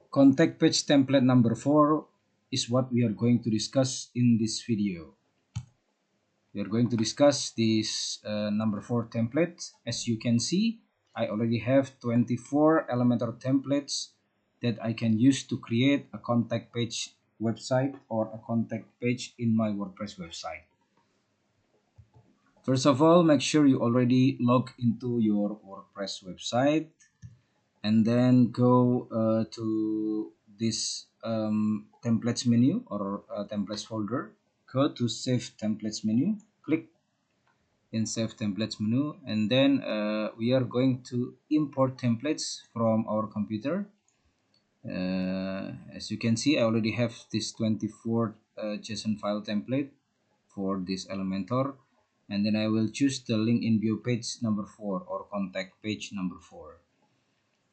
Contact page template number 4 is what we are going to discuss in this video. We are going to discuss this number 4 template. As you can see, I already have 24 Elementor templates that I can use to create a contact page website or a contact page in my WordPress website. First of all, make sure you already log into your WordPress website and then go to this templates menu or templates folder. Go to save templates menu, click in save templates menu, and then we are going to import templates from our computer. As you can see, I already have this 24 JSON file template for this Elementor, and then I will choose the link in bio page number 4 or contact page number 4.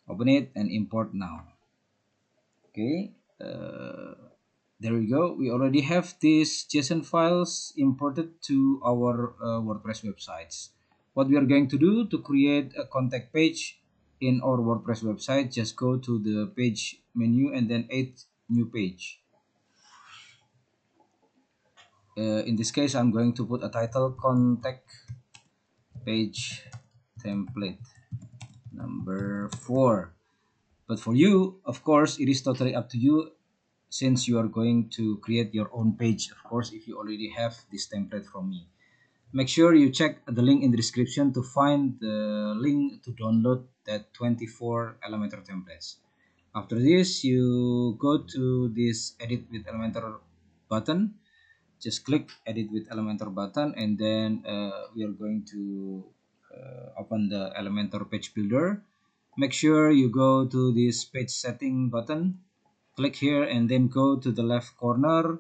Open it and import now. Okay, there we go. We already have these JSON files imported to our WordPress websites. What we are going to do to create a contact page in our WordPress website, just go to the page menu and then add new page. In this case, I'm going to put a title contact page template number 4. But for you, of course, it is totally up to you, since you are going to create your own page, of course, if you already have this template from me. Make sure you check the link in the description to find the link to download that 24 Elementor templates. After this, you go to this edit with Elementor button. Just click edit with Elementor button, and then we are going to open the Elementor Page Builder. Make sure you go to this page setting button, click here, and then go to the left corner,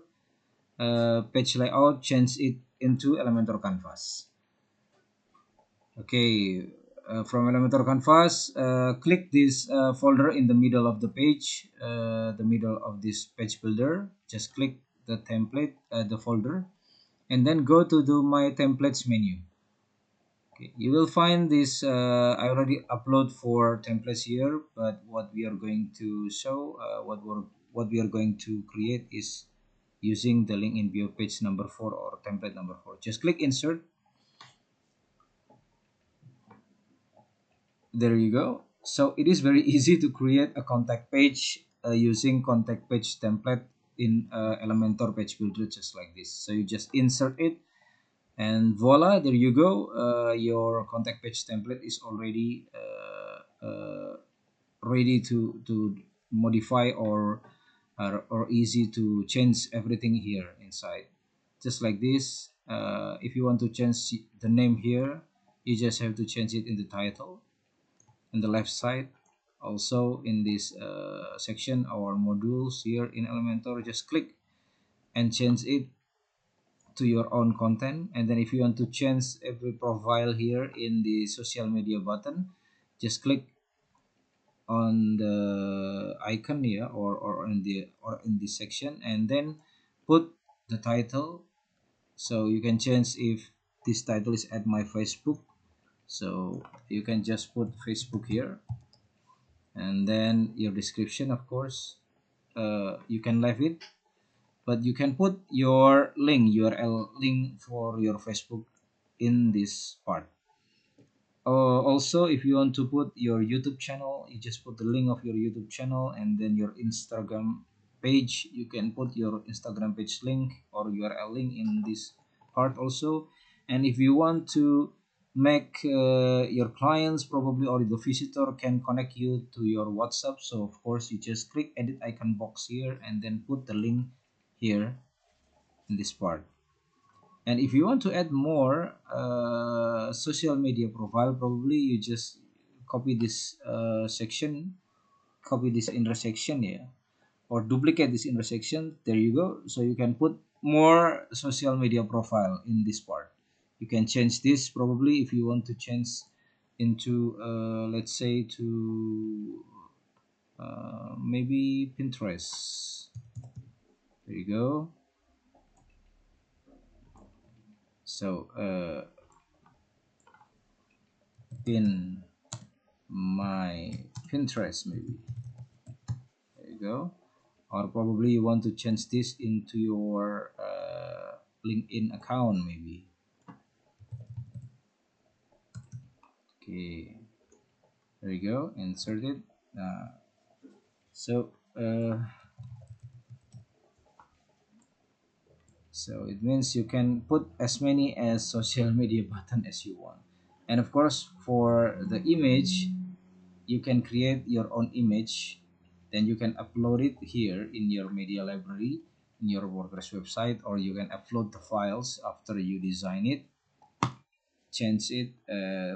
page layout, change it into Elementor Canvas. Okay, from Elementor Canvas, click this folder in the middle of the page, the middle of this page builder. Just click the template, the folder, and then go to the My Templates menu. Okay, you will find this. I already upload 4 templates here, but what we are going to show, what we are going to create is using the link in bio page number 4 or template number 4. Just click insert. There you go. So it is very easy to create a contact page using contact page template in Elementor Page Builder, just like this. So you just insert it, and voila, there you go. Your contact page template is already ready to modify or easy to change everything here inside, just like this. If you want to change the name here, you just have to change it in the title on the left side. Also in this section, our modules here in Elementor, just click and change it to your own content. And then if you want to change every profile here in the social media button, just click on the icon here, or in this section, and then put the title. So you can change if this title is at my Facebook, so you can just put Facebook here, and then your description, of course, you can leave it, but you can put your link URL link for your Facebook in this part. Also, if you want to put your YouTube channel, you just put the link of your YouTube channel, and then your Instagram page, you can put your Instagram page link or URL link in this part also. And if you want to make your clients probably, or the visitor can connect you to your WhatsApp, so of course you just click edit icon box here and then put the link here in this part. And if you want to add more social media profile, probably you just copy this section, copy this intersection here, or duplicate this intersection. There you go. So you can put more social media profile in this part. You can change this probably if you want to change into let's say to maybe Pinterest. There you go. So in my Pinterest, maybe. There you you go. Or probably you want to change this into your LinkedIn account maybe. Okay, there you go, insert it. uh, so uh, so it means you can put as many as social media button as you want. And of course, for the image, you can create your own image, then you can upload it here in your media library in your WordPress website, or you can upload the files after you design it, change it,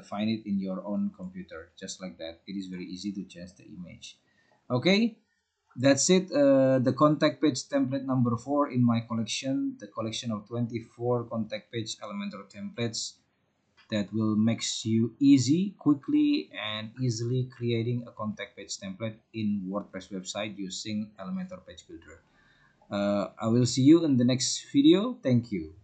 find it in your own computer, just like that. It is very easy to change the image. Okay, that's it. The contact page template number 4 in my collection, the collection of 24 contact page Elementor templates that will makes you quickly and easily creating a contact page template in WordPress website using Elementor Page Builder. I will see you in the next video. Thank you.